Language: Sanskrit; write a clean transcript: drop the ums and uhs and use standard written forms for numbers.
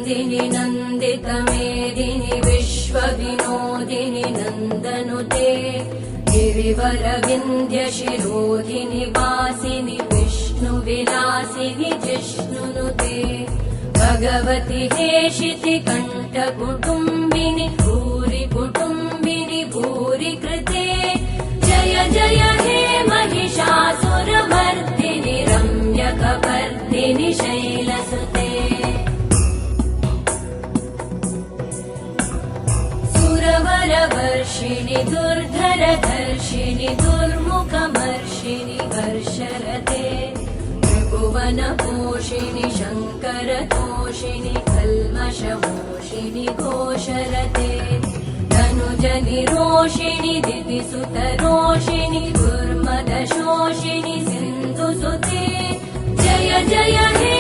नन्दिनि नन्दितमेदिनि विश्वविनोदिनि नन्दनुते गिरिवरविन्ध्यशिरोधिनि वासिनि विष्णुविलासिनि जिष्णुनुते भगवति हेशिति कण्ठकुटुम्बिनि भूरि कुटुम्बिनि भूरि कृते जय जय हे महिषासुरमर्दिनि रम्यकपर्दिनि शैलसुते सुरवरवर्षिणि दुर्धरधर्षिणि दुर्मुखमर्षिणि हर्षरते त्रिभुवनपोषिणि शङ्करतोषिणि कल्मषमोषिणि घोषरते धनुजनिरोषिणि दितिसुतरोषिणि दुर्मदशोषिणि सिन्धुसुते जय जय हे